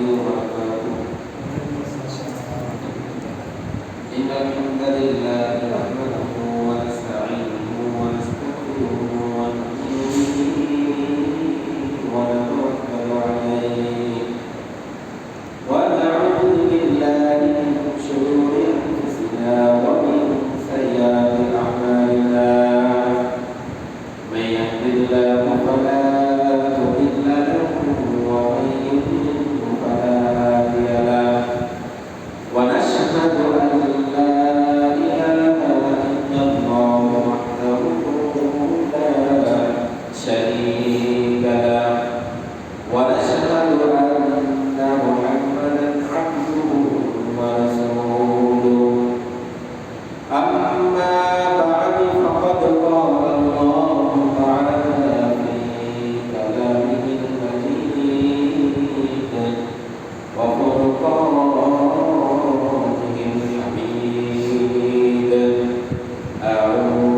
وبركاته. إن الحمد لله نحمده ونستعينه ونستغفره ونؤمن به ونتوكل عليه ونعوذ بالله من شرور أنفسنا ومن سيئات أعمالنا. من يهد الله فلا مضل له ومن يضلل فلا هادي له. ونشهد أن لا إله إلا الله وحده لا شريك له. ونشهد أن محمدا عبده ورسوله. أما بعد فقد قال الله تعالى في كلامه المجيد وفرقانه الحميد. أعوذ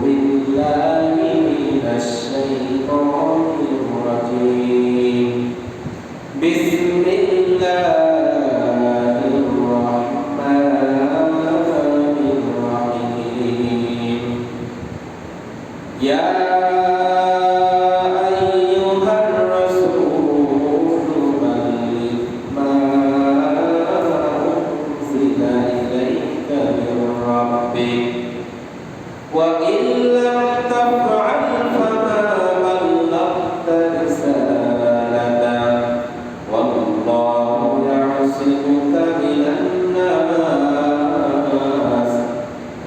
بالله من الشيطان الرجيم. بسم الله الرحمن الرحيم. يا أيها الرسول بلغ ما أنزل إليك من ربك وإن لم تفعل فما بلغت رسالته والله يعصمك من الناس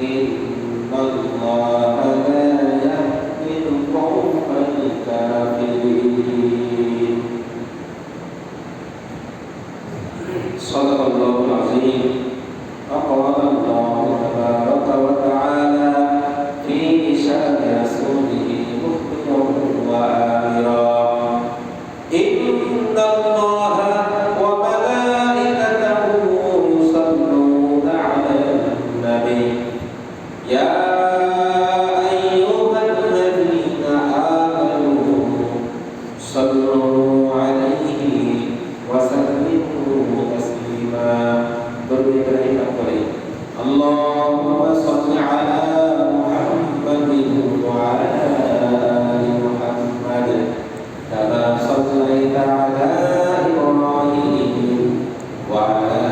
إن الله لا يهدي القوم الكافرين. صدق الله العظيم. وقال الله تبارك وتعالى في شأن رسوله مخبرا وآمرا. إن الله وملائكته يصلون على النبي يا أيها الذين آمنوا صلوا عليه وسلموا تسليما. اللهم صل على محمد وعلى آل محمد كما صليت على إبراهيم وعلى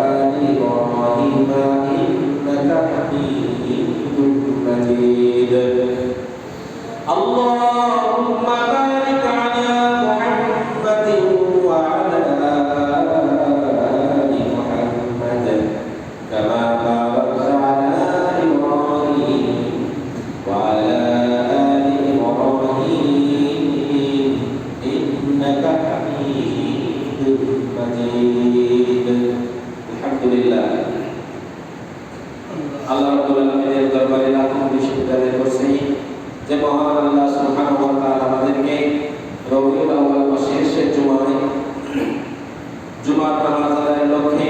آل إبراهيم إنك حميد مجيد. اللهم بارك على محمد وعلى آل محمد كما باركت على إبراهيم وعلى آل إبراهيم إنك حميد مجيد. الحمد لله. আল্লাহ রাব্বুল আলামিনের দরবারে লাখ কোটি শুকর আদায় করছি যে মহান আল্লাহ সুবহানাহু ওয়া তাআলা আমাদেরকে রবিউল আউয়াল মাসের শেষ জুমার নামাজ আদায়ের লক্ষ্যে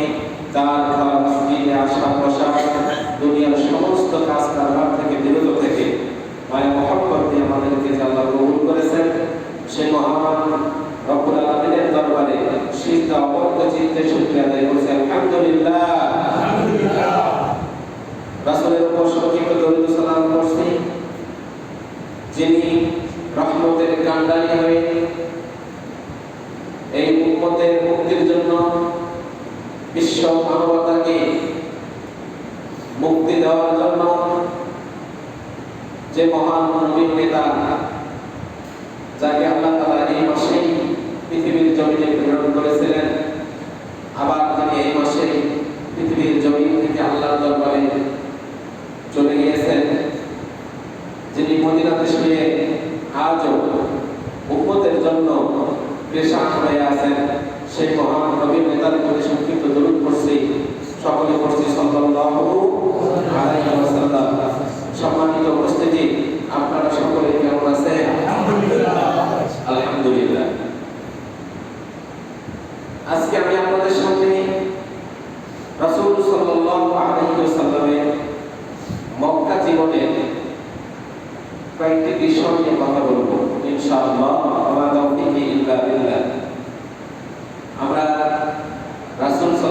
তার ঘর মসজিদে আসা বসা দুনিয়ার সমস্ত কাজ কারবার থেকে বিরত থেকে মায়ের মহব্বত দিয়ে আমাদেরকে যে আল্লাহ কবুল করেছেন সেই মহান রব্বুল আলামিনের দরবারে সিজদা অবনত চিত্তে শুকরিয়া আদায় করছি। আলহামদুলিল্লাহ। রাসূলের উপর সংক্ষিপ্ত দরুদ ও সালাম করছি যিনি রহমতের কান্ডারি হয়ে এই উম্মতের মুক্তির জন্য বিশ্ব মানবতাকে মুক্তি দেওয়ার জন্য যে মহান নবীর নেতা যাকে আল্লাহ তাআলা এই মাসেই পৃথিবীর জমিনে প্রেরণ করেছিলেন, আবার তিনি এই মাসে পৃথিবীর জমিন থেকে আল্লাহর দরবারে চলে গিয়েছেন, যিনি মদিনাতে শুয়ে আজও উম্মতের জন্য পেশা হয়ে আছেন, সেই মহান নবীর নেতার প্রতি সংক্ষিপ্ত দরুদ পড়ছি। সকলে পড়ছি সাল্লাল্লাহু আলাইহি ওয়াসাল্লাম। সম্মানিত উপস্থিতি, আপনারা সকলে কেমন আছেন? আলহামদুলিল্লাহ। আজকে আমি আপনাদের সামনে রাসূল সাল্লাল্লাহু আলাইহি ওয়াসাল্লামের মক্কা জীবনে কয়েকটি বিষয় নিয়ে কথা বলবো ইনশাআল্লাহ। আমরা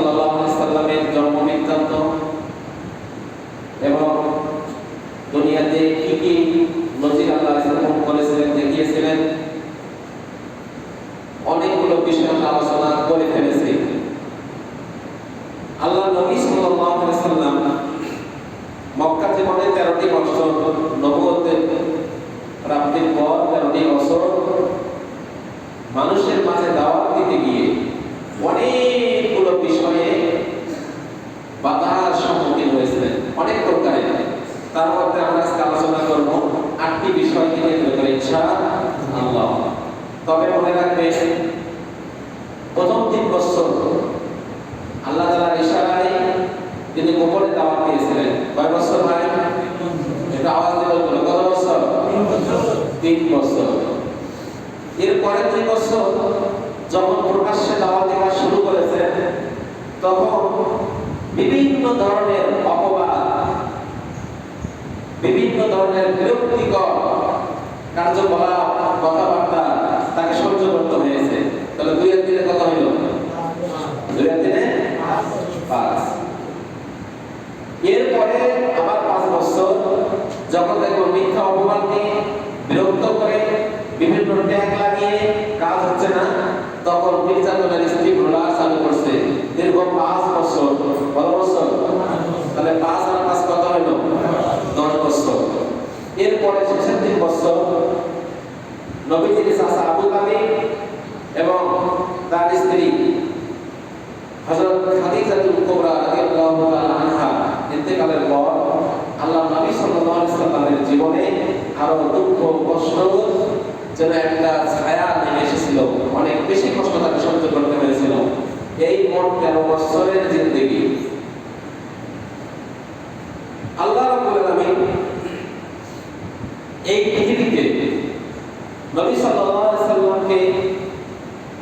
সাল্লাল্লাহু আলাইহি সাল্লামের জন্ম বৃত্তান্ত এবং দুনিয়াতে কি কি নজির আল্লাহ স্থাপন করেছিলেন, দেখিয়েছিলেন, অনেকগুলো বিষয় আমরা আলোচনা করে ফেলেছি। আল্লাহ নবী সাল্লাল্লাহু আলাইহি সাল্লাম মক্কা জীবনে 13টি বছর, নবুয়তের প্রাপ্তির পর 13টি বছর মানুষের মাঝে দাওয়াত দিতে গিয়ে অনেকগুলো বিষয়ে বাধার সম্মুখীন হয়েছিলেন, অনেক প্রকারে। তার মধ্যে আমরা আজকে আলোচনা করব 8টি বিষয় নিয়ে ইনশাআল্লাহ। তবে মনে রাখবেন, প্রথম 3 বছর আল্লাহ তাআলার ইশারায় তিনি গোপনে দাওয়াত দিয়েছিলেন। কয় বছর ভাই? এটা আওয়াজ দিয়ে বলুন, কত বছর? 3 বছর। এরপরে 2 বছর যখন প্রকাশ্যে দাওয়াত দেওয়া শুরু করেছেন, তখন বিভিন্ন ধরনের অপবাদ, বিভিন্ন ধরনের বিরক্তিকর কার্যকলাপ, কথাবার্তা তাকে সহ্য করতে হয়েছে। তাহলে 2 এর দিনে কত হইল? 2 এর দিনে 5। এরপরে আবার 5 বছর যখন দেখো মিথ্যা অপবাদ নিয়ে বিরক্ত করে বিভিন্ন ট্যাগ লাগিয়ে কাজ হচ্ছে না, তখন নির্যাতনের স্টিম রোলার চালু করছে। দীর্ঘ 5 বছর। কত বছর? তাহলে 5 আর 5 কত হইল? 10 বছর। এরপরে শেষের 3 বছর নবীজির চাচা আবু তালিব এবং তার স্ত্রী হযরত খাদিজাতুল কুবরা রাদিয়াল্লাহু তাআলা আনহা ইন্তেকালের পর আল্লাহ নবী সাল্লাল্লাহু আলাইহি সাল্লামের জীবনে আরো দুঃখ, কষ্ট যেন একটা ছায়া নেমে এসেছিল, অনেক বেশি কষ্ট তাকে সহ্য করতে হয়েছিল। এই মোট 13 বছরের জিন্দেগি আল্লাহ রাব্বুল আলামিন এই পৃথিবীতে নবী সাল্লাল্লাহু আলাইহি সাল্লামকে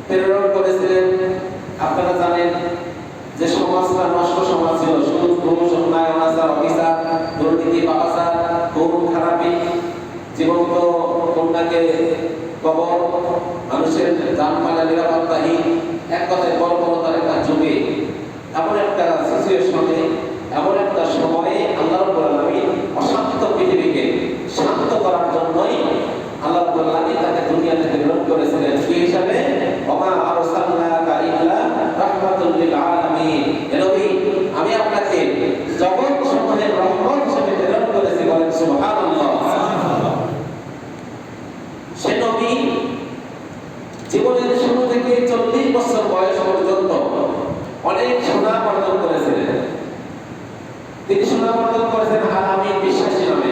প্রেরণ করেছিলেন। আপনারা জানেন যে সমাজটা নষ্ট সমাজ ছিল, সুদ, ঘুষ, অন্যায়, অনাচার, অবিচার, দুর্নীতি, পাপাচার, খুন খারাপি, জীবন্ত কন্যাকে কবর, মানুষের জানমালের নিরাপত্তাহীন, এক কথায় বর্বরতার একটা যুগে, এমন একটা সিচুয়েশনে, এমন একটা সময়ে আল্লাহ রাব্বুল আলামিন অশান্ত পৃথিবীকে শান্ত করার জন্যই আল্লাহ রাব্বুল আলামিন তাকে দুনিয়া থেকে প্রেরণ করেছিলেন। কি হিসাবে? ওমা আরসালনাকা ইল্লা রাহমাতুল লিল আলামিন। হে নবী, আমি আপনাকে জগৎ সমূহের রহমত হিসেবে প্রেরণ করেছি। বলেন সুবহানাল্লাহ। সে নবী জীবনের শুরু থেকে 40 বছর বয়স পর্যন্ত অনেক সুনাম অর্জন করেছিলেন। তিনি সুনাম অর্জন করেছেন আলামী বিশ্বাসী নামে,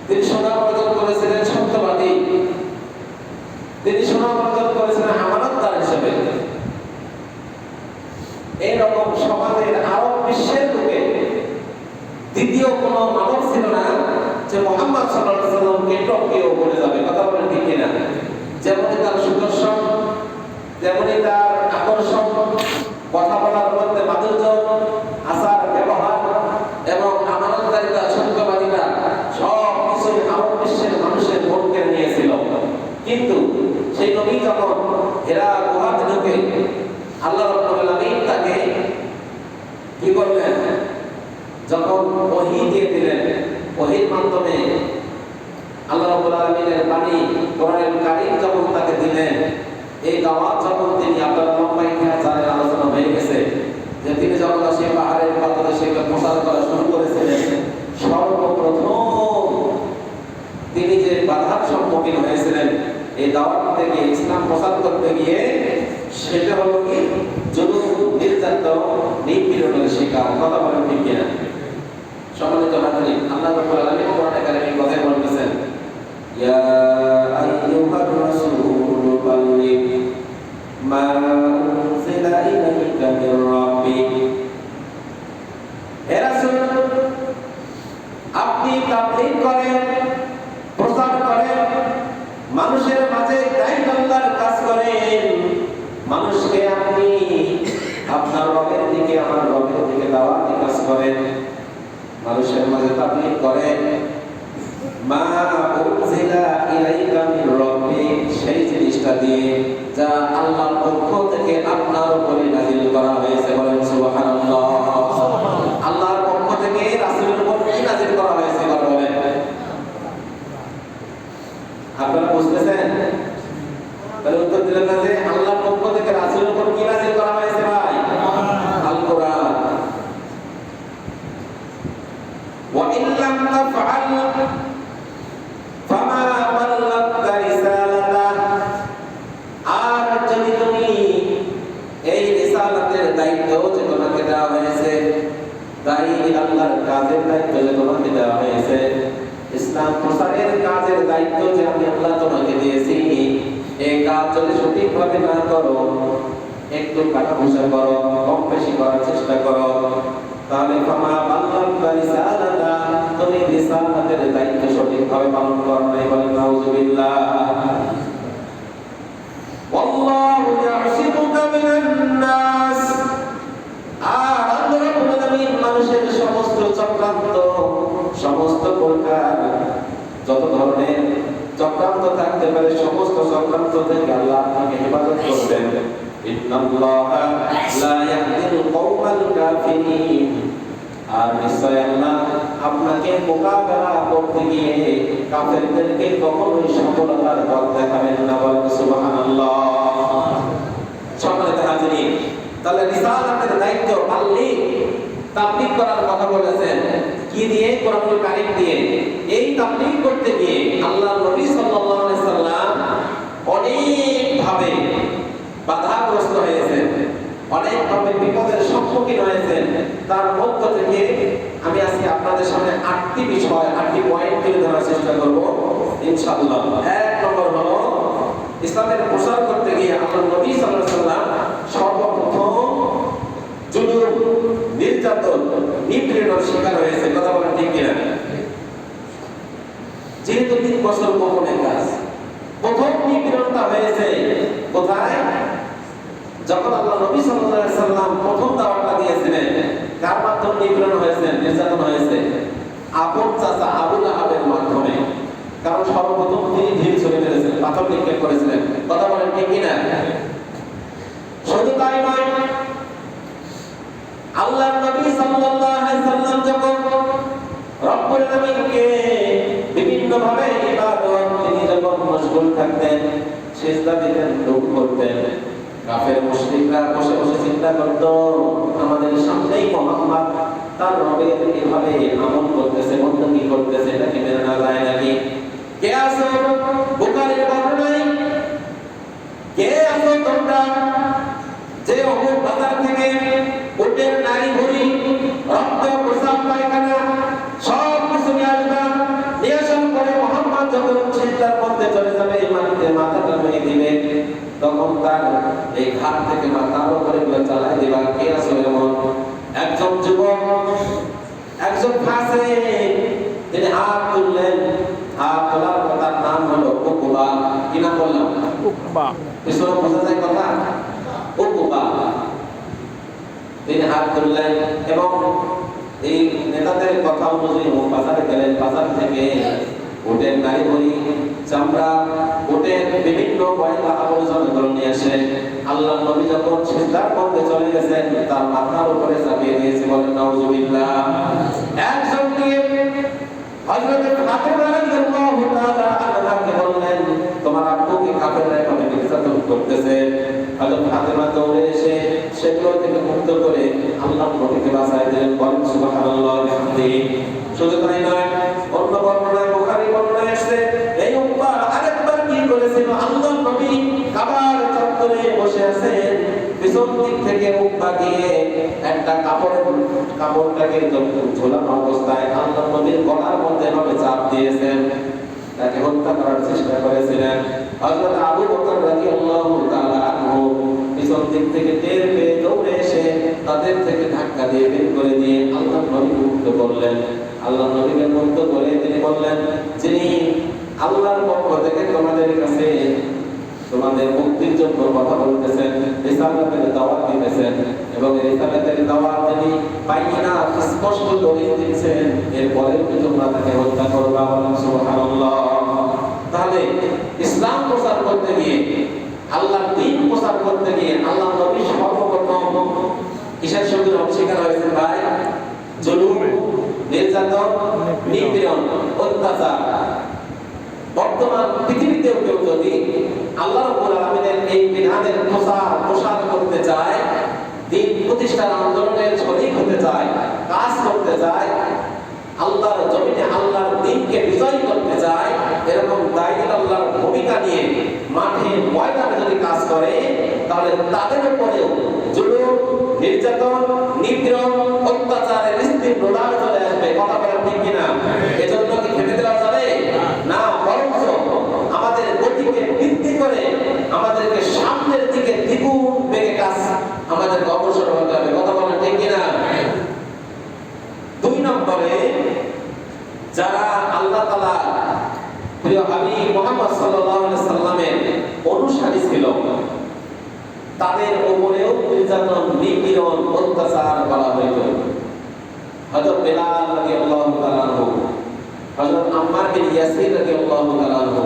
তিনি সুনাম অর্জন করেছিলেন সত্যবাদী, তিনি সুনাম অর্জন করেছিলেন আমানতদার হিসেবে। এইরকম সমাজের আরব বিশ্বের লোকে দ্বিতীয় কোনো মানব ছিল না যে মুহাম্মদ সাল্লাল্লাহু আলাইহি সাল্লামকে টপকেও বলে যাবে। কথা বলেন ঠিক কিনা? যেমনই তার সুদর্শন, তেমনই তার আকর্ষণ, কথা বলার মধ্যে মাধুর্য, আচার ব্যবহার এবং আমানতদারিতা, সত্যবাদিতা সব কিছুই আরব বিশ্বের মানুষের মন কেড়ে নিয়েছিল। কিন্তু সেই নবী যখন হেরা গুহাতে ঢুকে আল্লাহ রাব্বুল আলামিন তাকে কি করলেন? যখন ওহী দিয়ে দিলেন, ওহীর মাধ্যমে আল্লাহ রাব্বুল আলামিনের বাণী কোরআনুল কারীম যখন তাকে দিলেন, এই দাওয়াত যখন তিনি আপনার লম্বা ইতিহাসের আলোচনা হয়ে গেছে যে তিনি যখন সেই পাহাড়ের পাদদেশে সেটা প্রচার করা শুরু করেছিলেন, সর্বপ্রথম তিনি যে বাধার সম্মুখীন হয়েছিলেন এই দাওয়াত থেকে ইসলাম প্রচার করতে গিয়ে, সেটা হলো কি জুলুম, নির্যাতন, নিপীড়নের শিকার। কথা বলেন ঠিক কিনা? সম্মানিত হাজির, আল্লাহ রাব্বুল আলামিন কোরআনে কারীমে কথা বলতেছেন, ইয়া আইয়ুহার রাসূলু বাল্লিগ মা উনজিলা ইলাইকা মির রাব্বিক। হে রাসূল, আপনি তাবলীগ করেন, প্রচার করেন, মানুষের মাঝে দায়িত্ব আল্লাহর কাজ করেন, মানুষকে আপনি আপনার রবের দিকে, আমার রবের দিকে দাওয়াতি কাজ করেন, মানুষের মাঝে তাবলীগ করেন। মা উনজিলা ইলাইকা মির রাব্বিক, সেই জিনিসটা দিয়ে যা আল্লাহর পক্ষ থেকে আপনার উপরে নাযিল করা হয়েছে। বলেন সুবহানাল্লাহ। রিসালাতের দায়িত্ব যে তোমাকে দেওয়া হয়েছে, দায়ী আল্লাহর কাজের দায়িত্ব যে তোমাকে দেওয়া হয়েছে, ইসলাম প্রচারের কাজের দায়িত্ব যে আমি আল্লাহ তোমাকে দিয়েছি, এই কাজ যদি সঠিকভাবে না করো, একটু কাটাঘুষা করো, কম বেশি করার চেষ্টা করো, তাহলে ফামা বাল্লাগতা রিসালাতা, তুমি রিসালাতের দায়িত্ব সঠিকভাবে পালন করো নাই। বলেন নাউযুবিল্লাহ। ওয়াল্লাহু ইয়াসিমুকা মিনান নাস, আর আল্লাহ রাব্বুল আলামিন মানুষের সমস্ত চক্রান্ত, সমস্ত প্রকার যত ধরনের চক্রান্ত থাকতে পারে, সমস্ত চক্রান্ত থেকে আল্লাহ আপনাকে হেফাজত করবেন। ইন্নাল্লাহা লা ইয়াহদিল কওমাল কাফিরিন, আর নিশ্চয় আল্লাহ আপনাকে মোকাবেলা করতে গিয়ে কাফেরদেরকে কখনোই সফলতার পথ দেখাবেন না। বলেন সুবহানাল্লাহ। সম্মানিত হাজিরিন, তাহলে রিসালাতের দায়িত্ব পাললিগ, তাবলীগ করার কথা বলেছেন কি দিয়ে? কোরআনুল কারীম দিয়ে। এই তাবলীগ করতে গিয়ে আল্লাহর নবী সাল্লাল্লাহু আলাইহি সাল্লাম অনেক ভাবে বাধাগ্রস্ত হয়েছেন, অনেক ভাবে বিপদের সম্মুখীন হয়েছেন। তার মধ্য থেকে আমি আজকে আপনাদের সামনে 8টি বিষয়, 8টি পয়েন্ট তুলে ধরার চেষ্টা করব ইনশাআল্লাহ। এক নম্বর হলো, ইসলামের প্রচার করতে গিয়ে আল্লাহর নবী সাল্লাল্লাহু আলাইহি সাল্লাম সর্বপ্রথম জুলুম, নির্যাতন, নিপীড়নের শিকার হয়েছে। কথা বলেন ঠিক কিনা? যেহেতু 3 বছর গোপনের কাজ, প্রথম নিপীড়নটা হয়েছে কোথায়? যখন আল্লাহ নবী সাল্লাল্লাহু আলাইহি সাল্লাম প্রথম দাওয়াতটা দিয়েছিলেন, কার মাধ্যমে নিপীড়ন হয়েছে, নির্যাতন হয়েছে? আপন চাচা আবু লাহাবের মাধ্যমে। কারণ সর্বপ্রথম তিনি ঢিল ছুঁড়ে মেরেছিলেন, পাথর নিক্ষেপ করেছিলেন। কথা বলেন ঠিক কিনা? শুধু তাই নয়, আল্লাহর নবী সাল্লাল্লাহু আলাইহি সাল্লাম যখন রব্বুল আলামিনকে বিভিন্ন ভাবে ইবাদত তিনি যখন মশগুল থাকতেন, সিজদা দিতেন, রুকু করতেন, কাফের মুশরিকরা বসে বসে চিন্তা করত, আমাদের সামনেই মুহাম্মদ তার রবের এইভাবে আমল করতেছে, বন্দী করতেছে, এটা কি মেনে নেওয়া যায় নাকি? কে আছো বুখারীর বর্ণনায়, কে আছো তোমরা যে অমুক বাজার থেকে উটের নারী ভুঁড়ি, রক্ত, প্রস্রাব, পায়খানা সব কিছু নিয়ে আসবা, নিয়ে আসার পরে মুহাম্মদ যখন চিন্তার মধ্যে চলে যাবে, এই মাটিতে মাথাটা মেরে দিবে, তখন তার এই ঘাট থেকে মাথার উপরে চালাই দিবা। কে আছো এমন? একজন যুবক, একজন ফাসিক, তিনি হাত তুললেন। হাত তোলার কথার নাম হলো উকবা। কি নাম বললাম? উকবা। পিছনে বোঝা যায় কথা? উকবা। তিনি হাত তুললেন এবং এই নেতাদের কথা অনুযায়ী বাজারে গেলেন। বাজার থেকে উটের নারী ভুঁড়ি, চামড়া, উটের বিভিন্ন ময়লা আবর্জনাগুলো নিয়ে আসে। আল্লাহর নবী যখন সিজদার মধ্যে চলে গেছেন, তার মাথার উপরে চাপিয়ে দিয়েছে। বলেন নাউযুবিল্লাহ। একজন দিয়ে হযরত ফাতিমা রাদিয়াল্লাহু তাআলা আনহাকে বললেন, তোমার আব্বুকে কাফেররা এভাবে নির্যাতন করতেছে। হযরত ফাতিমা দৌড়ে এসে সেগুলো থেকে মুক্ত করে আল্লাহর নবীকে বাঁচায় দিলেন। বলেন সুবহানাল্লাহ ওয়া বিহামদিহি। শুধু তাই নয়, অন্য বর্ণনায়, বুখারী বর্ণনায় আসছে, এই উম্মাহ আরেকবার কি করেছিল? আল্লাহর নবী কাবার চত্বরে বসে আছেন, পিছন দিক থেকে মুখ বাঁকিয়ে একটা কাপড়টাকে ঝোলানো অবস্থায় আল্লাহর নবীর গলার মধ্যে এভাবে চাপ দিয়েছেন, তাকে হত্যা করার চেষ্টা করেছিলেন। হযরত আবু বকর রাদিয়াল্লাহু তাআলা আনহু পিছন দিক থেকে টের পেয়ে দৌড়ে এসে তাদের থেকে ধাক্কা দিয়ে বের করে দিয়ে আল্লাহর নবীকে মুক্ত করলেন। আল্লাহর নবীকে মুক্ত করে তিনি বললেন, যিনি আল্লাহর পক্ষ থেকে তোমাদের কাছে তোমাদের মুক্তির জন্য কথা বলতেছেন, রিসালাতের দাওয়াত দিতেছেন, এবং রিসালাতের দাওয়াত তিনি বাইনা স্পষ্ট দলিল দিয়েছেন, এরপরে তোমরা তাকে হত্যা করবা। বলেন সুবহানাল্লাহ। তাহলে ইসলাম প্রচার করতে গিয়ে, আল্লাহর দ্বীন প্রচার করতে গিয়ে আল্লাহর নবী সর্বপ্রথম কিসের সঙ্গে শিকার হয়েছেন ভাই? জুলুম, নির্যাতন, নিপীড়ন, অত্যাচার। বর্তমান পৃথিবীতেও কেউ যদি আল্লাহ রাব্বুল আলামিনের এই বিধানের প্রসার করতে চায়, দ্বীন প্রতিষ্ঠার আন্দোলনের শরীক হতে চায়, কাজ করতে চায়, আল্লাহর জমিনে আল্লাহর দ্বীনকে বিজয় করতে চায়, এরকম দায়িত্ব আল্লাহর ভূমিকা নিয়ে মাঠে ময়দানে যদি কাজ করে, তাহলে তাদের উপরেও জুলুম, নির্যাতন, নিপীড়ন, অত্যাচারের স্ত্রী প্রদান চলে আসবে। কথা বলেন ঠিক কিনা? এজন্য কি খেতে দেওয়া যাবে না? বরঞ্চ আমাদের গতিকে বৃদ্ধি করে আমাদেরকে সামনের দিকে দ্বিগুণ বেগে কাজ আমাদেরকে অগ্রসর হতে হবে। কথা বলেন ঠিক কিনা? 2 নম্বরে, যারা আল্লাহ তাআলা প্রিয় হাবিব মুহাম্মদ সাল্লাল্লাহু আলাইহি সাল্লামের অনুসারী ছিল, তাদের উপরেও নির্যাতন, নিপীড়ন, অত্যাচার করা হইত। হযরত বেলাল রাদিয়াল্লাহু তাআলা আনহু, হযরত আম্মার বিন ইয়াসির রাদিয়াল্লাহু তাআলা আনহু,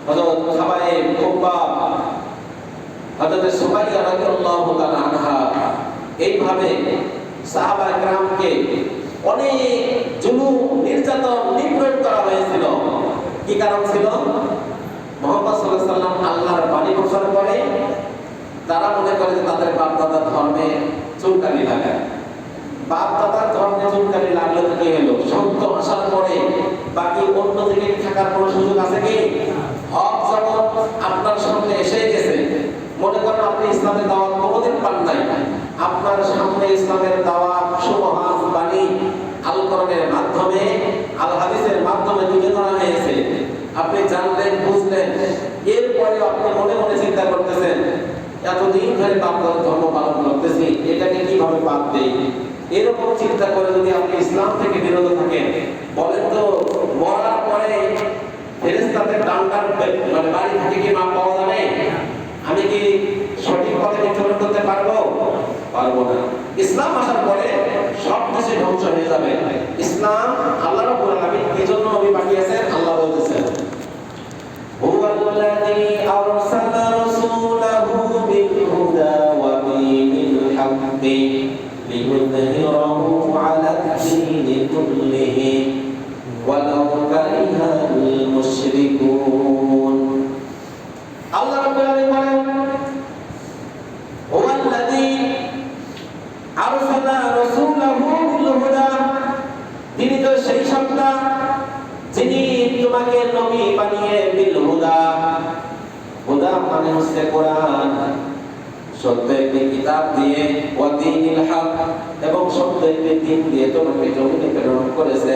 হযরত খাবাইব, খুব্বাব, হযরত সুমাইয়া রাদিয়াল্লাহু তাআলা আনহা, এইভাবে সাহাবায়ে কেরামকে অনেক জুলুম, নির্যাতন, নিপীড়ন করা হয়েছিল। কি কারণ ছিল? মুহাম্মদ সাল্লাল্লাহু আলাইহি সাল্লাম আল্লাহর বাণী প্রচার করে, তারা মনে করে যে তাদের বাপ দাদার ধর্মে চুলকানি লাগায়। বাপ দাদার ধর্মে চুলকানি লাগলে তো কি হলো? সত্য আসার পরে বাকি অন্য দিকে থাকার কোনো সুযোগ আছে কি? হক যখন আপনার সামনে এসে গেছে, মনে করেন আপনি ইসলামের দাওয়াত কোনোদিন পান নাই, আপনার সামনে ইসলামের দাওয়াত সুমহান বাণী আল কোরআনের মাধ্যমে, আল হাদিসের মাধ্যমে তুলে ধরা হয়েছে, আপনি জানলেন, বুঝলেন, এরপরে আপনি মনে মনে চিন্তা করতেছেন, এতদিন ধরে বাপ দাদার ধর্ম পালন করতেছি, এটাকে কিভাবে বাদ দেই? এরকম চিন্তা করে যদি আপনি ইসলাম থেকে বিরত থাকেন, বলেন তো মরার পরে ফেরেশতাদের ডান্ডার মানে বাড়ি থেকে কি মাপ পাওয়া যাবে? আমি কি সঠিক পথে চলতে করতে পারবো? পারবো না। ইসলাম আসার পরে সব কিছু ধ্বংস হয়ে যাবে। ইসলাম আল্লাহ রাব্বুল আলামিন এজন্য নবী পাঠিয়েছেন। আল্লাহ বলতেছেন, হুয়াল্লাযী আরসালা রাসূলাহু বিল হুদা ওয়া দীনিল হাক্কি লিইয়ুযহিরাহু আলাদ দীনি কুল্লিহি ওয়ালাউ কারিহাল মুশরিকুন। আল্লাহ রাব্বুল আলামিন বলেন, হুয়াল্লাযী আরসালা রাসূলাহু বিল হুদা, তিনি তো সেই সত্তা যিনি তোমাকে নবী বানিয়ে বিল হুদা, হুদা মানে হচ্ছে কোরআন, সত্য একটি কিতাব দিয়ে, ওয়া দীনিল হক, এবং সত্য একটি দিন দিয়ে তোমাকে জমিনে প্রেরণ করেছে।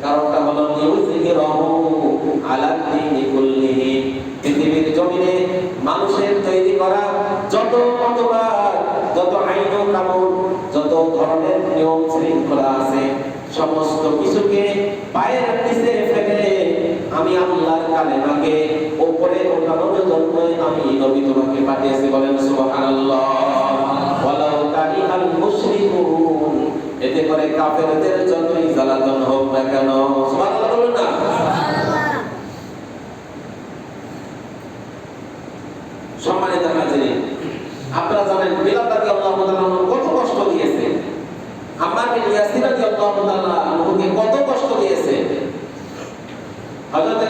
কারণটা হলো লিইয়ুযহিরাহু আলা দীনি কুল্লিহি, পৃথিবীর জমিনে মানুষের তৈরি করা যত মতবাদ, যত আইন ও কানুন, যত ধরনের নিয়ম শৃঙ্খলা আছে, সমস্ত কিছুকে পায়ের নিচে ফেলে আমি আল্লাহর কালেমাকে উপরে ওঠানোর জন্য আমি নবী তোমাকে পাঠিয়েছি। বলেন সুবহানাল্লাহ। ওয়ালাউ কারিহাল মুশরিকুন, এতে করে কাফেরদের যতই জ্বালাতন হোক না কেন, সুবহানাল্লাহ বলুন না। সম্মানিত হাজিরিন, আপনারা জানেন বিলাল রাদিয়াল্লাহু তাআলা কত কষ্ট দিয়েছে, আম্মার বিন ইয়াসির রাদিয়াল্লাহু তাআলা আনহুকে কত কষ্ট দিয়েছে, হযরত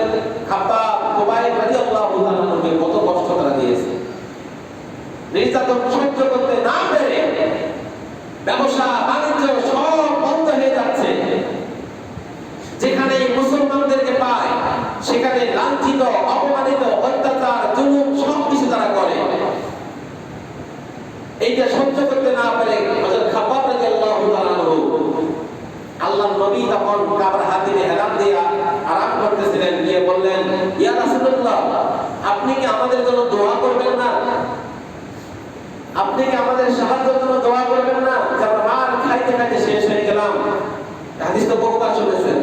খাব্বাব, খুবাইব রাদিয়াল্লাহু তাআলা আনহুকে কত কষ্ট তারা দিয়েছে। নির্যাতন সহ্য করতে না পেরে ব্যবসা বাণিজ্য সব বন্ধ হয়ে যাচ্ছে, যেখানে মুসলমানদেরকে পায় সেখানে লাঞ্ছিত, অপমানিত, অত্যাচার, জুলুম সবকিছু তারা করে। এইটা সহ্য করতে না পেরে হযরত খাব্বাব রাদিয়াল্লাহু তাআলা আনহু, আল্লাহর নবী তখন কাবার হাতিমে হেলান দিয়ে আরাম করতেছিলেন, গিয়ে বললেন, ইয়া রাসূলুল্লাহ, আপনি কি আমাদের জন্য দোয়া করবেন না? আপনি কি আমাদের সাহায্যের জন্য দোয়া করবেন না? যে আমরা মার খাইতে খাইতে শেষ হয়ে গেলাম। হাদিস তো বহুবার শুনেছেন।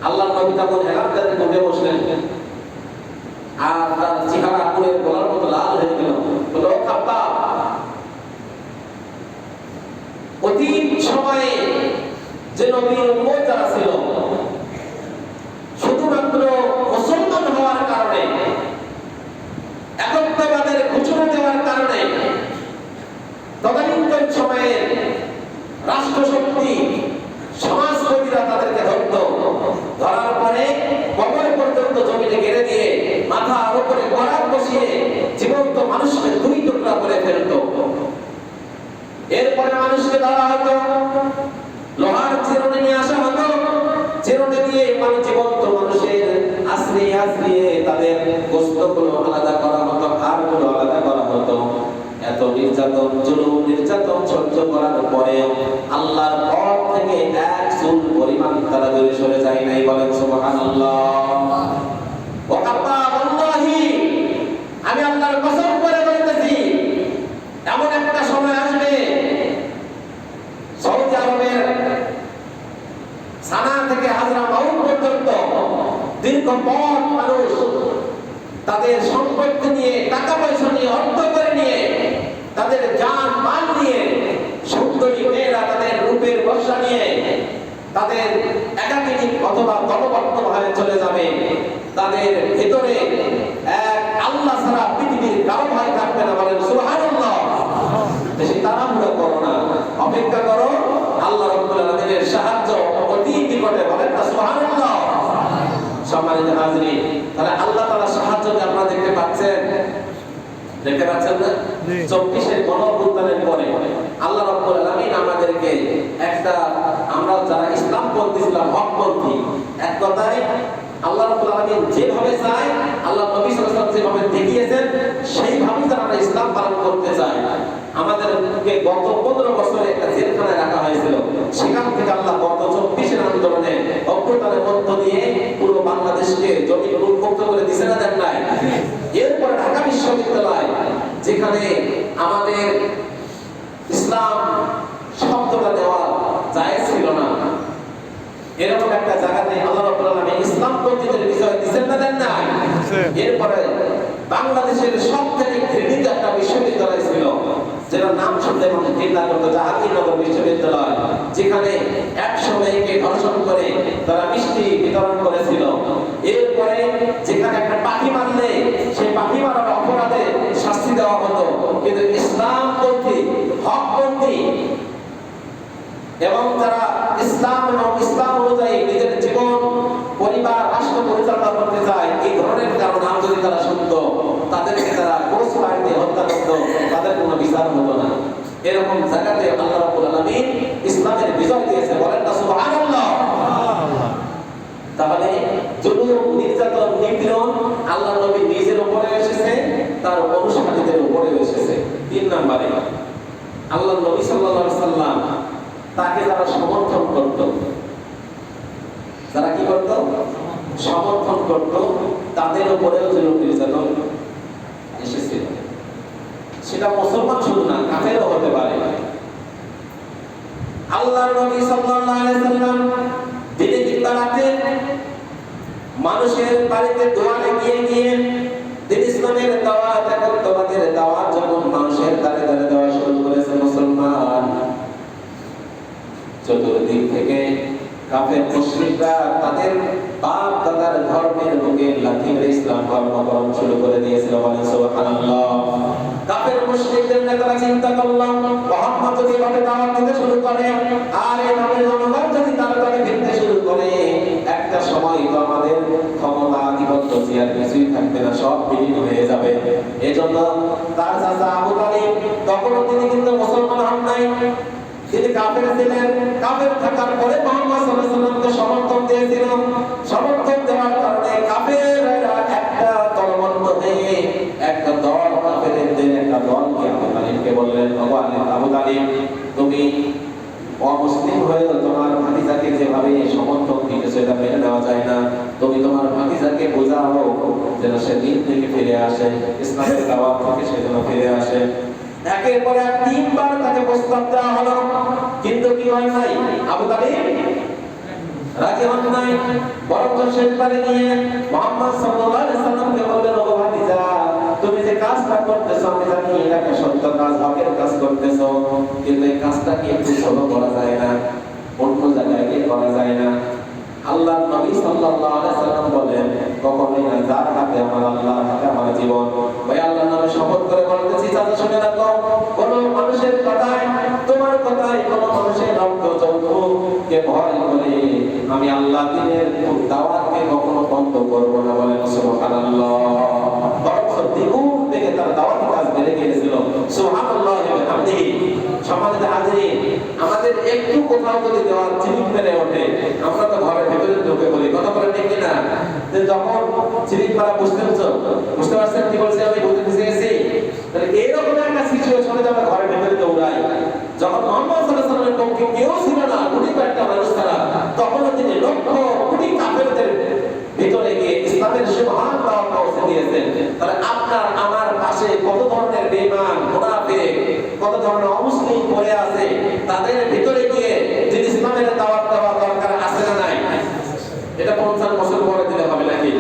আল্লাহর নবী তখন হেলান দিয়ে উঠে বসলেন, আর তার চেহারা পুরো গোলার মতো লাল হয়ে গেল। বলল, খাব্বাব, অতীত সময়ে যে নবীর উম্মত যারা ছিল, শুধুমাত্র মুসলমান হওয়ার কারণে, একত্ববাদের ঘোষণা দেওয়ার কারণে তদানীন্তন সময়ের রাষ্ট্রশক্তি, সমাজপতিরা তাদেরকে ধরত, ধরার পরে কবর পর্যন্ত জমিতে গেড়ে দিয়ে মাথার উপরে গড়ার বসিয়ে জীবন্ত মানুষকে 2 টুকরা করে ফেলত। এরপরে মানুষকে ধরা হতো, লোহার চিরুনি নিয়ে আসা হতো, চিরুনি দিয়ে জীবন্ত মানুষের পেঁয়াজ দিয়ে তাদের গোশতগুলো আলাদা করা হতো, হাড়গুলো আলাদা করা হতো। এত নির্যাতন, জুলুম নির্যাতন সহ্য করার পরে আল্লাহর পথ থেকে এক চুল পরিমাণ তারা দূরে সরে যায় নাই। বলেন সুবহানাল্লাহ। আমি আল্লাহর কসম করে বলতেছি, এমন একটা সময় আসবে সৌদি আরবের সানা থেকে হাজরা মাউত পর্যন্ত দীর্ঘ পথ মানুষ তাদের সম্পত্তি নিয়ে, টাকা পয়সা নিয়ে, অর্থ করে নিয়ে, তাদের জান মাল নিয়ে, সুন্দরী মেয়েরা তাদের রূপের বর্ষা নিয়ে তাদের একাকিনী অথবা দলবদ্ধ ভাবে চলে যাবে। তাদের ভিতরে এক আল্লাহ ছাড়া পৃথিবীর কারো ভয় থাকবে না। বলেন সুবহানাল্লাহ। বেশি তাড়াহুড়ো করো না, অপেক্ষা করো, আল্লাহ রাব্বুল আলামিনের সাহায্য অতি নিকটে। বলেন না সুবহানাল্লাহ। সম্মানিত হাজরিন, তাহলে আল্লাহ তাআলার সাহায্যকে আপনারা দেখতে পাচ্ছেন, দেখতে পাচ্ছেন না? 24 এর গণঅভ্যুত্থানের পরে আল্লাহ রাব্বুল আলামিন আমাদেরকে একটা, আমরা যারা ইসলামপন্থী ছিলাম, হকপন্থী, এক কথায় আল্লাহ রাব্বুল আলামিন যেভাবে চায়, আল্লাহ নবী সাল্লাল্লাহু আলাইহি ওয়াসাল্লাম যেভাবে দেখিয়েছেন সেইভাবেই যারা আমরা ইসলাম পালন করতে চাই। আমাদেরকে গত 15 বছরে একটা জেলখানায় রাখা হয়েছিল, সেখান থেকে আল্লাহ গত 24 এর আন্দোলনে অভ্যুত্থানের মধ্য দিয়ে পুরো বাংলাদেশকে জমিন উন্মুক্ত করে দিয়েছে না, দেন নাই? এরপরে ঢাকা বিশ্ববিদ্যালয়, যেখানে আমাদের ইসলাম শব্দটা দেওয়া জায়েজ ছিল না, এরকম একটা জায়গাতে আল্লাহ রাব্বুল আলামিন ইসলাম পন্থীদের বিজয় দিয়েছেন না, দেন নাই? এরপরে বাংলাদেশের সবথেকে ঘৃণিত একটা বিশ্ববিদ্যালয় ছিল, যেটা নাম শুনলে মানুষ ঘৃণা করতো, জাহাঙ্গীরনগর বিশ্ববিদ্যালয়, যেখানে 100 মেয়েকে ধর্ষণ করে তারা মিষ্টি বিতরণ করেছিল। এরপরে যেখানে একটা পাখি মারলে সেই পাখি মারার অপরাধে শাস্তি দেওয়া হতো, কিন্তু ইসলামপন্থী, হকপন্থী এবং যারা ইসলাম এবং ইসলাম অনুযায়ী নিজের জীবন, পরিবার, রাষ্ট্র পরিচালনা করতে চায়, এই ধরনের কারো নাম যদি তারা শুনতো, তাদেরকে তারা ক্রস ফায়ার দিয়ে হত্যা করতো, তাদের কোনো বিচার হতো না। এরকম জায়গাতে আল্লাহ রাব্বুল আলামিন ইসলামের বিজয় দিয়েছে। বলেন না সুবহানাল্লাহ। তাহলে জুলুম, নির্যাতন, নিপীড়ন আল্লাহ নবী নিজের উপরে এসেছে, তার অনুসারীদের উপরে এসেছে। 3 নম্বরে আল্লাহ নবী সাল্লাল্লাহু আলাইহি সাল্লাম তাকে যারা সমর্থন করত, যারা কি করত, সমর্থন করত, তাদের উপরেও জুলুম নির্যাতন এসেছিল। সেটা মুসলমান শুধু না, কাফেরও হতে পারে। আল্লাহর নবী সাল্লাল্লাহু আলাইহি সাল্লাম দিনে কিংবা রাতে মানুষের বাড়িতে দোয়ারে গিয়ে গিয়ে দিন ইসলামের দাওয়াত, একত্ববাদের দাওয়াত যখন মানুষের দ্বারে দ্বারে দেওয়া শুরু করেছে মুসলমান, চতুর্দিক থেকে কাফের মুশরিকরা তাদের বাপ দাদার ধর্মের লোকে লাঠি মেরে ইসলাম ধর্মকরণ শুরু করে দিয়েছিল। বলেন সুবহানাল্লাহ। কাফের মুশরিকদের নেতারা চিন্তা করল, মুহাম্মদ যদি এভাবে দাওয়াত দিতে শুরু করে আর এই নামের জনগণ যদি তাড়াতাড়ি ফিরতে শুরু করে, একটা সময় তো আমাদের ক্ষমতা, আধিপত্য, চেয়ার কিছুই থাকবে না, সব বিলীন হয়ে যাবে। এজন্য তার চাচা আবু তালিব, তখনও তিনি কিন্তু মুসলমান হন নাই, তিনি কাফের ছিলেন। কাফের থাকার পরে মুহাম্মদ সাল্লাল্লাহু আলাইহি ওয়াসাল্লামকে সমর্থন দিয়েছিল। সমর্থন দেওয়ার কারণে কাফেররা একটা দলবদ্ধ হয়ে একটা দল, কাফেরদের একটা দলকে আবু তালিবকে বললেন, আবু তালিব, তুমি অমুসলিম হয়ে তোমার ভাতিজাকে যেভাবে সমর্থন দিতেছো এটা মেনে নেওয়া যায় না। তুমি তোমার ভাতিজাকে বোঝাও যেন সে দিন থেকে ফিরে আসে, ইসলামের দাওয়াত থেকে সে যেন ফিরে আসে। একের পর এক 3 বার তাকে প্রস্তাব দেওয়া হলো, কিন্তু কি হয় নাই, আবু তালিব রাজি হন নাই। বরং শেষবারে নিয়ে মুহাম্মদ সাল্লাল্লাহু আলাইহি সাল্লামকে বললেন, ও ভাতিজা, তুমি যে কাজটা করতেছো আমি জানি এটা একটা সত্য কাজ, হকের কাজ করতেছো, কিন্তু এই কাজটা কি একটু সহজ করা যায় না, অন্য জায়গায় গিয়ে করা যায় না? আল্লাহর নবী সাল্লাল্লাহু আলাইহি সাল্লাম বলেন, কখনোই না, যার হাতে আমার আল্লাহর হাতে আমার জীবন। ভাই আল্লাহর নামে শপথ করে বলতেছি, চাচা শুনে রাখো, কোন মানুষের কথায়, তোমার কথায় কোন মানুষের রক্ত চক্ষুকে ভয় করে আমি আল্লাহ দ্বীনের দাওয়াতকে কখনো বন্ধ করব না। বলেন সুবহানাল্লাহ। বরং দ্বিগুণ বেগে তার দাওয়াতি কাজ বেড়ে গিয়েছিল। সুবহানাল্লাহি ওয়া বিহামদিহি। সম্মানিত হাজিরিন, আমাদের একটু কোথাও যদি দেওয়াল চিনিক মেরে ওঠে, আমরা তো ঘরের ভিতরে ঢুকে বলি, কথা বলে ঠিক কিনা? যে যখন চিনিক মারা বুঝতে পারছেন কি বলছি আমি, বুঝতে পেরেছি? তাহলে এইরকম একটা সিচুয়েশনে আমরা ঘরের ভিতরে দৌড়াই। যখন মুহাম্মদ সাল্লাল্লাহু আলাইহি ওয়াসাল্লামের পক্ষে কেউ ছিল না, কোটি কয়েকটা মানুষ ছাড়া, তখন তিনি লক্ষ কোটি কাফেরদের ভিতরে গিয়ে ইসলামের সুবহান দাওয়াত পৌঁছে দিয়েছেন। তাহলে আপনার আমার পাশে কত ধরনের বেঈমান, মুনাফিক, কত ধরনের অমুসলিম পড়ে আছে, তাদের ভিতরে গিয়ে যে ইসলামের দাওয়াত দেওয়া দরকার আছে না নাই? এটা 50 বছর পরে দিলে হবে নাকি?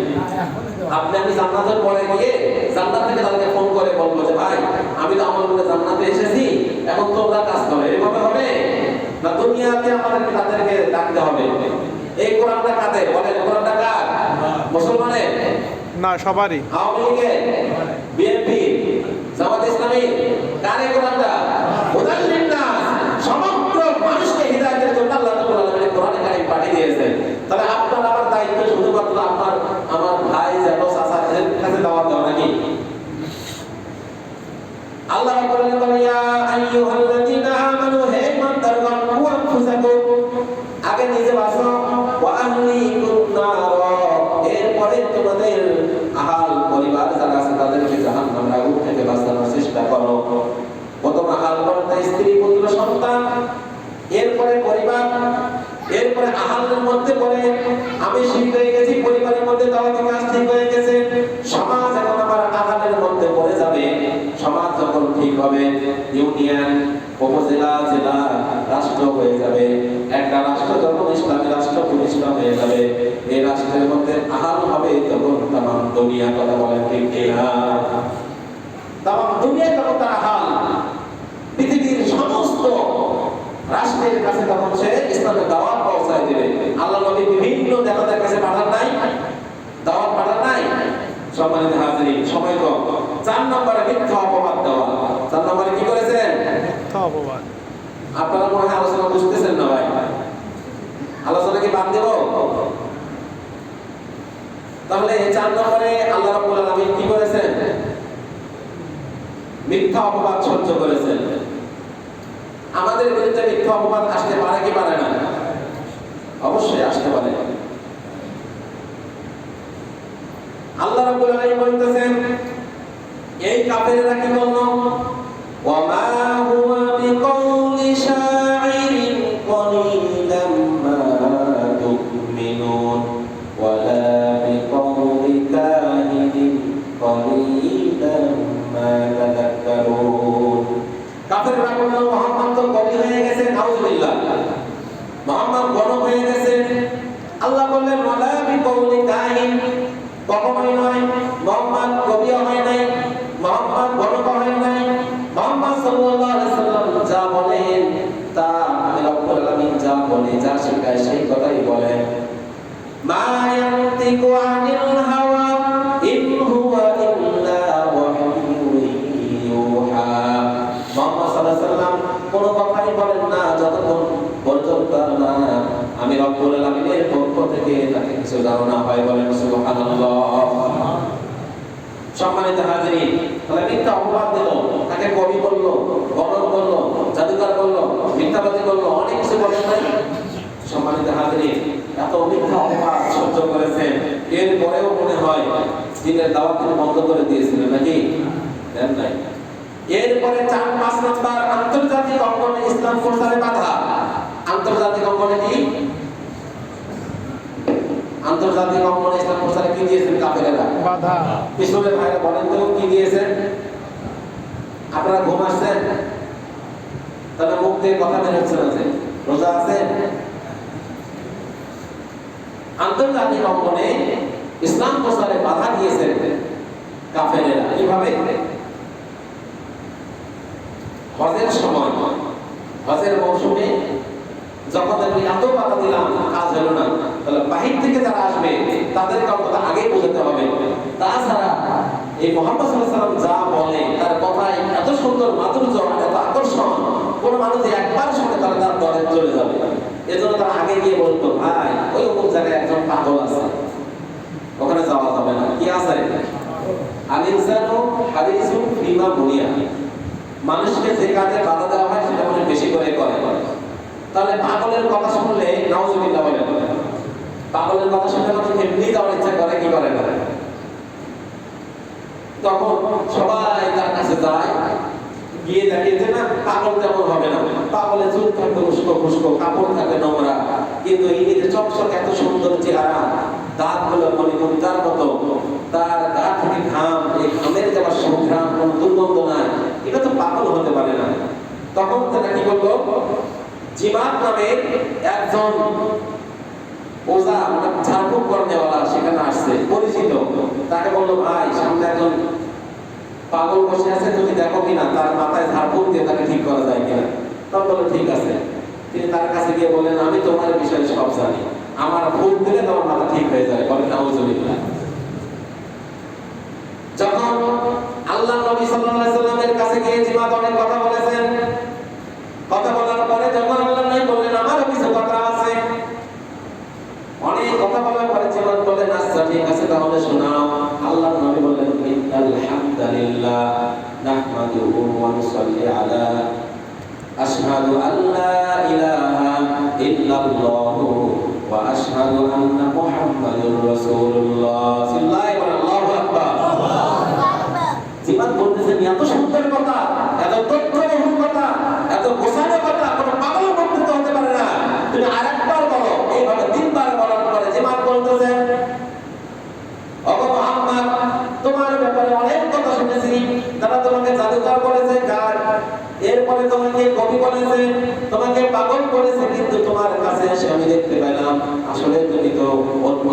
আপনি আমি জান্নাতের পরে গিয়ে জান্নাত থেকে তাদেরকে ফোন করে বলবো যে ভাই আমি তো আমল করে জান্নাতে এসেছি, এখন তোমরা কাজ করো, এভাবে হবে না? দুনিয়াতে আমাদেরকে তাদেরকে ডাকতে হবে। এই কোরআনটা কাদের বলেন? কোরআনটা কার? মুসলমানের না, সবারই। আওয়ামী লীগের, বিএনপি, জামাত ইসলামী, কার এই কোরআনটা? হুদাল লিন্নাস, সমগ্র মানুষকে হিদায়াতের জন্য আল্লাহ রাব্বুল আলামিন কোরআনে কারীম পাঠিয়ে দিয়েছেন। তাহলে আপনার আমার দায়িত্ব শুধুমাত্র আপনার আমার ভাই জানো চাচাদের কাছে দাওয়াত দেওয়া নাকি? আল্লাহ রাব্বুল আলামিন বলেন ইয়া আইয়ুহাল্লাযীনা আমানু হে ইমানদারগণ কু আনফুসাকুম, আগে নিজে বাঁচো, ওয়া আহলিকুম নারা, এরপরে তোমাদের আহাল পরিবার যারা আছে তাদেরকে জাহান্নামের আগুন থেকে বাঁচানোর চেষ্টা করো। প্রথম আহাল বলতে স্ত্রী, পুত্র, সন্তান, এরপরে পরিবার, এরপরে আহালের মধ্যে পড়ে আমি ঠিক হয়ে গেছি, পরিবারের মধ্যে দাওয়াতি কাজ ঠিক হয়ে গেছে, সমাজ এখন আমার আহালের মধ্যে পড়ে যাবে। সমাজ যখন ঠিক হবে, ইউনিয়ন, উপজেলা, জেলা, রাষ্ট্র হয়ে যাবে। একটা রাষ্ট্র যখন ইসলামী রাষ্ট্র প্রতিষ্ঠা হয়ে যাবে, এই রাষ্ট্রের মধ্যে আহাল হবে তখন তামাম দুনিয়া, কথা বলেন ঠিক কিনা? তামাম দুনিয়া তখন তার আহাল, পৃথিবীর সমস্ত রাষ্ট্রের কাছে তখন সে ইসলামের দাওয়াত পৌঁছায় দিবে। আল্লাহ নবী বিভিন্ন নেতাদের কাছে পাঠান নাই, দাওয়াত পাঠান নাই? সম্মানিত হাজিরিন, সময় কম। 4 নম্বরে মিথ্যা অপবাদ দেওয়া। 4 নম্বরে কি করেছেন? মিথ্যা অপবাদ। আপনারা মনে হয় আলোচনা বুঝতেছেন না ভাই, আলোচনা কি বাদ দেব? তাহলে 4 নম্বরে আল্লাহ রাব্বুল আলামিন কি করেছেন? মিথ্যা অপবাদ সহ্য করেছেন। আমাদের বিরুদ্ধে মিথ্যা অপবাদ আসতে পারে কি পারে না? অবশ্যই আসতে পারে। আল্লাহ রাব্বুল আলামিন বলতেছেন এই কাফেররা কি বলল? ওয়া মা হুয়া বিকাউলি শাইরিন কলিলাম মা তুমিনুন ওয়া লা বিকাউলি কাহিনিন কলিলাম মা তাযাক্কারুন। কাফেররা বলল মুহাম্মদ তো কবি হয়ে গেছে, নাউযুবিল্লাহ, মুহাম্মদ গণক হয়ে গেছে। আল্লাহ বললেন ওয়া লা বিকাউলি কাহিন, কখনোই নয়, মুহাম্মদ কবিও হয় নাই, মুহাম্মদ গণক হয় নাই। মুহাম্মদ সাল্লাল্লাহু আলাইহি সাল্লাম যা বলেন তা আমি রব্বুল আলামিন যা বলে, যা শেখায় সেই কথাই বলেন। মা ইয়ানতিকু আনিল হাওয়া ইন হুয়া ইল্লা ওয়াহয়ুন ইউহা। মুহাম্মদ সাল্লাল্লাহু আলাইহি সাল্লাম কোনো কথাই বলেন না যতক্ষণ পর্যন্ত না আমি রব্বুল আলামিনের পক্ষ থেকে তাকে কিছু জানানো হয়। বলেন সুবহানাল্লাহ। সম্মানিত হাজিরিন, তাহলে মিথ্যা অপবাদ দিল, তাকে কবি বলল, গণক বলল, জাদুকর বলল, মিথ্যাবাদী বলল, অনেক কিছু বলেন নাই? সম্মানিত হাজিরিন, এত মিথ্যা অপবাদ সহ্য করেছেন, এরপরেও মনে হয় দিনের দাওয়াত তিনি বন্ধ করে দিয়েছিলেন নাকি? দেন নাই। এরপরে 4-5 নাম্বার আন্তর্জাতিক অঙ্গনে ইসলাম প্রচারে বাধা। আন্তর্জাতিক অঙ্গনে কি? আন্তর্জাতিক অঙ্গনে ইসলাম প্রচারে কি দিয়েছেন কাফেররা? বাধা। পিছনের ভাইরা বলেন তো কি দিয়েছেন? আপনারা ঘুম আসছেন? তাহলে মুখ দিয়ে কথা বের হচ্ছে না যে রোজা আছেন? আন্তর্জাতিক অঙ্গনে ইসলাম প্রচারে বাধা দিয়েছেন কাফেররা। কিভাবে? হজের সময়, হজের মৌসুমে যখন আমি এত বাধা দিলাম কাজ হলো না, তাহলে বাহির থেকে যারা আসবে তাদেরকে অন্তত আগেই বোঝাতে হবে। তাছাড়া এই মুহাম্মদ সাল্লাল্লাহু আলাইহি ওয়াসাল্লাম যা বলে তার কথায় এত সুন্দর মাধুর্য, এত আকর্ষণ, কোন মানুষ একবার শুনে তারা তার দলে চলে যাবে। এজন্য তারা আগে গিয়ে বলতো ভাই ওই অমুক জায়গায় একজন পাগল আছে, ওখানে যাওয়া যাবে না। কি আছে? আল ইনসানু হাদিসুন ফিমা বুনিয়া, মানুষকে যে কাজে বাধা দেওয়া হয় সেটা মনে বেশি করে করে। তাহলে পাগলের কথা শুনলে নাউজুবিল্লাহ বলে, পাগলের কথা শুনলে মানুষ এমনি যাওয়ার ইচ্ছা করে কি করে না। তখন সবাই তার কাছে যায়, গিয়ে দেখে যে না পাগল তেমন হবে না, পাগলের চুল থাকবে উস্কো খুস্কো, কাপড় থাকবে নোংরা, কিন্তু ইনি যে চকচক এত সুন্দর চেহারা, দাঁতগুলো মণিমুক্তার মতো, তার গা থেকে ঘাম, এই ঘামের যাওয়ার সংগ্রাম, কোনো দুর্গন্ধ নাই, এটা তো পাগল হতে পারে না। তখন তারা কি করলো, জিমাত নামের একজন ওজা ঝাড়ফুঁক করেওয়ালা সেখানে আসছে, পরিচিত, তাকে বললো ভাই সামনে একজন পাগল বসে আছে, তুমি দেখো কিনা তার মাথায় ঝাড়ফুঁক দিয়ে তাকে ঠিক করা যায় কিনা। তখন বললো ঠিক আছে। তিনি তার কাছে গিয়ে বললেন আমি তোমার বিষয়ে সব জানি, আমার ফুঁক দিলে তোমার মাথা ঠিক হয়ে যায়। বলে নাউজুবিল্লাহ। যখন আল্লাহ নবী সাল্লাল্লাহু আলাইহি সাল্লামের কাছে গিয়ে জিমাত অনেক কথা বলেছেন, কথা বলার পরে যখন আল্লাহ নবী বললেন আমারও কিছু কথা আছে, অনেক কথা বলার পরে জিমাত বললেন আচ্ছা ঠিক আছে তাহলে শোনাও। আল্লাহ নবী বললেন ইন্নাল হামদালিল্লাহ নাহমাদুহু ওয়া নুসাল্লি আলা আশহাদু আল্লা ইলাহা ইল্লাল্লাহ ওয়া আশহাদু আন্না মুহাম্মাদুর রাসূলুল্লাহ। আল্লাহু আকবার। জিমাত বলতেছেন এত সুন্দর কথা, এত তথ্যবহুল কথা, এত গোছানো কথা কোনো পাগল বলতে তো হতে পারে না। তুমি আরেকবার বলো। এইভাবে তিনবার বলার পরে জিমাত বলতেছেন ওগো মুহাম্মদ তোমার ব্যাপারে অনেক কথা শুনেছি, তারা তোমাকে জাদুকর বলেছে, গান, এরপরে তোমাকে কবি বলেছে, তোমাকে পাগল বলেছে, কিন্তু তোমার কাছে এসে আমি দেখতে পেলাম আসলে তুমি তো অন্য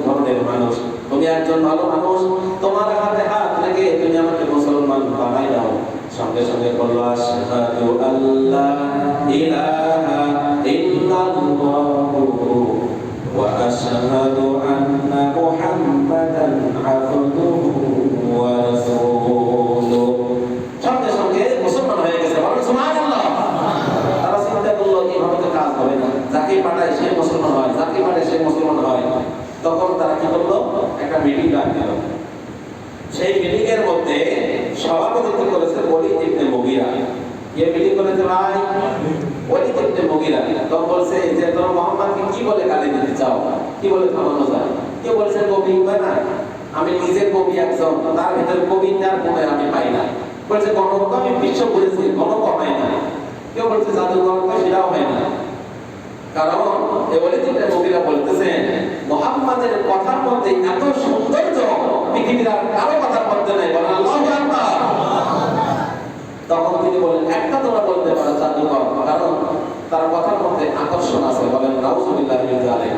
ধরনের মানুষ, তুমি একজন ভালো মানুষ, তোমার হাতে হাত রেখে তুমি আমাকে মুসলমান বানাই দাও। সঙ্গে সঙ্গে বলল আশহাদু আল্লা ইলাহা ইল্লাল্লাহু ওয়া আশহাদু আন্না মুহাম্মাদান আবদুহু ওয়া রাসূলুহু। সঙ্গে সঙ্গে মুসলমান হয়ে গেছে। বলেন সুবহানাল্লাহ। তারা চিন্তা করলো এইভাবে তো কাজ হবে না, যাকে পাঠায় সে মুসলমান হয়, যাকে পাঠায় সে মুসলমান হয়। তখন তারা কি করলো, একটা মিটিং ডাক দিল। সেই মিটিং এর মধ্যে সভাপতিত্ব করেছে ওলীদ ইবনে মুগীরা। এই মিটিং করেছে ভাই ওলীদ ইবনে মুগীরা। তখন বলছে যে তোমরা মুহাম্মদকে কি বলে গালি দিতে চাও, কি বলে থামানো যায়? কেউ বলছে কবি না, আমি নিজে কবি একজন, তার ভিতরে কবিতার গুণ আমি পাই না। বলছে গণক আমি বিশ্ব করেছি, গণক হয় না। কেউ বলছে জাদুঘর, সেটাও হয় না। কারণ ওলীদ ইবনে মুগীরা বলতেছেন মুহাম্মাদের কথার মধ্যে এত সৌন্দর্য পৃথিবীর আর কারো কথার মধ্যে নাই। বলেন আল্লাহু আকবার। তখন তিনি বলেন একটা তোমরা বলতে পারো জাদুকর, কারণ তার কথার মধ্যে আকর্ষণ আছে। বলেন নাউজুবিল্লাহি মিন যালিক।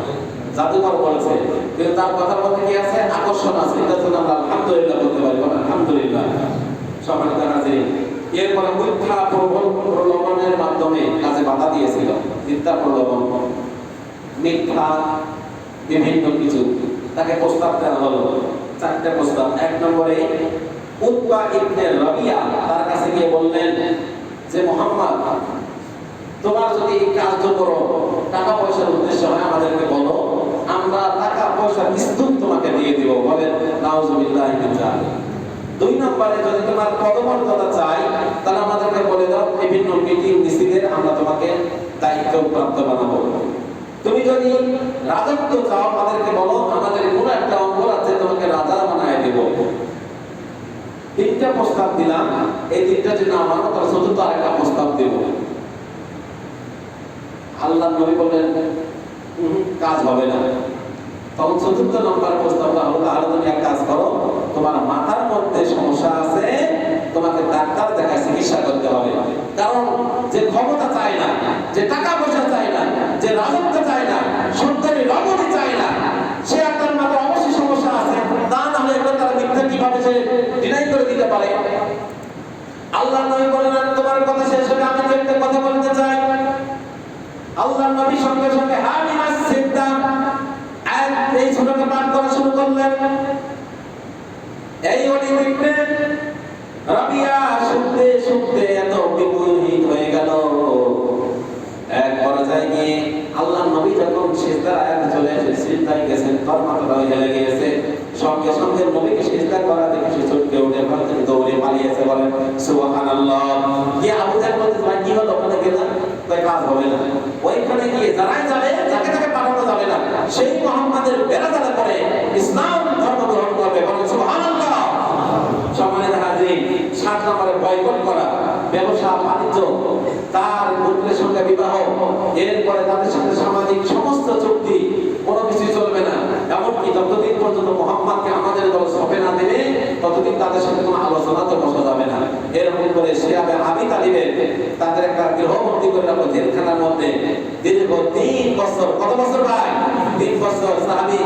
জাদুকর বলেছে কিন্তু তার কথার মধ্যে কি আছে, আকর্ষণ আছে। এটা জন্য আমরা আলহামদুলিল্লাহ বলতে পারি। বলেন আলহামদুলিল্লাহ। সম্মানিত হাজিরিন, এরপরে মিথ্যা প্রলোভনের মাধ্যমে কাজে বাধা দিয়েছিল। মিথ্যা প্রলোভন, মিথ্যা বিভিন্ন কিছু তাকে প্রস্তাব দেওয়া হলো। চারটে প্রস্তাব। এক নম্বরে উতবা ইবনে রাবিয়া তার কাছে গিয়ে বললেন যে মুহাম্মদ তোমার যদি এই কাজ করো, টাকা পয়সার উদ্দেশ্য হয় আমাদেরকে বলো, আমরা টাকা পয়সা নিস্তুক তোমাকে দিয়ে দিব। বলেন নাউজুবিল্লাহি মিন যালিক। দুই নম্বরে যদি তোমার পদমর্যাদা চাই তাহলে আমাদেরকে বলে দাও, বিভিন্ন মিটিং মিছিলের আমরা তোমাকে দায়িত্ব প্রাপ্ত বানাবো। তুমি যদি রাজত্ব চাও আমাদেরকে বলো, আমাদের কোনো একটা অঙ্গ আছে তোমাকে রাজা বানায় দেব। তিনটা প্রস্তাব দিলাম, এই তিনটা যদি না মানো তাহলে চতুর্থ আরেকটা প্রস্তাব দেব। আল্লাহ নবী বললেন কাজ হবে না। তখন চতুর্থ নম্বর প্রস্তাবটা হলো তাহলে তুমি এক কাজ করো, তোমার মাথার মধ্যে সমস্যা আছে, তোমাকে ডাক্তার দেখায় চিকিৎসা করতে হবে। কারণ যে ক্ষমতা চায় না, যে টাকা পয়সা চায় না, যে রাজত্ব চায় না, সরকারি রমণী চায় না, সে আপনার মাথায় অবশ্যই সমস্যা আছে। তা না হলে এগুলো তারা মিথ্যা কিভাবে সে ডিনাই করে দিতে পারে? আল্লাহ নবী বলেন তোমার কথা শেষ হলে আমি একটা কথা বলতে চাই। আল্লাহ নবী সঙ্গে সঙ্গে হামিমাস সিদ্দা এই সূরাটা পাঠ করা শুরু করলেন। এই ওলীদ ইবনে রাবিয়া শুনতে শুনতে এত বিমোহিত হয়ে গেল, এক পর্যায়ে গিয়ে আল্লাহ নবী যখন সিজদার আয়াত চলে এসে সিজদায় গেছেন, তার মাথাটা হেলে গিয়েছে। সঙ্গে সঙ্গে নবীকে সিজদা করা দেখে সে ছুটে উঠে ভারতে দৌড়ে পালিয়েছে। বলেন সুবহানাল্লাহ। সেই মুহাম্মাদের বেড়াজালে করে ইসলাম ধর্ম গ্রহণ করবে। বলেন সুবহানাল্লাহ। সম্মানিত হাজিরিন, 7 নম্বরে বয়কট করা, ব্যবসা বাণিজ্য, তার পুত্রের সঙ্গে বিবাহ, এরপরে তাদের সাথে সামাজিক সমস্ত চুক্তি, কোনো কিছুই চলবে না। এমনকি যতদিন পর্যন্ত মুহাম্মাদকে আমাদের দল সফে না দেবে ততদিন তাদের সাথে কোনো আলোচনা তো বসা যাবে না। এরকম করে শিয়াবে আবি তালিবের তাদের একটা গৃহবন্দী করে রাখলো জেলখানার মধ্যে দীর্ঘ 3 বছর। কত বছর ভাই? 3 বছর। সাহাবী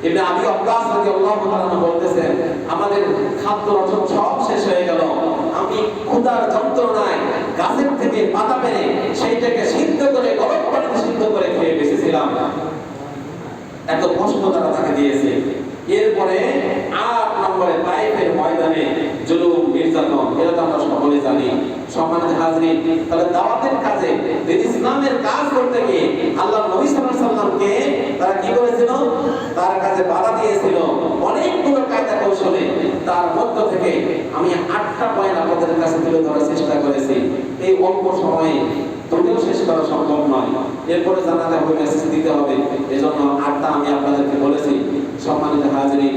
ইবনে আবি ওয়াক্কাস রাদিয়াল্লাহু তাআলা বলতেছেন, আমাদের খাদ্য রচন সব শেষ হয়ে গেল, আমি ক্ষুধার যন্ত্রণায় গাছের থেকে পাতা পেরে সেইটাকে সিদ্ধ করে গরম পানিতে সিদ্ধ করে খেয়ে বেঁচেছিলাম। এত কষ্ট তারা তাকে দিয়েছে। এরপরে 8 নম্বরে তায়েফের ময়দানে জুলুম নির্যাতন, এটা তো আমরা সকলে জানি। সম্মানিত হাজিরিন, তাহলে দাওয়াতের কাজে দিন ইসলামের কাজ করতে গিয়ে আল্লাহর নবী সাল্লাল্লাহু আলাইহি সাল্লামকে তারা কি করেছিল? তার কাছে বাধা দিয়েছিল অনেকগুলো কায়দা কৌশলে। তার মধ্য থেকে আমি 8টা পয়েন্ট আপনাদের কাছে তুলে ধরার চেষ্টা করেছি। এই অল্প সময়ে যদিও শেষ করা সম্ভব নয়, এরপরে জানাতে হবে, মেসেজ দিতে হবে, এজন্য 8টা আমি আপনাদেরকে বলেছি। সম্মানিত হাজিরিন।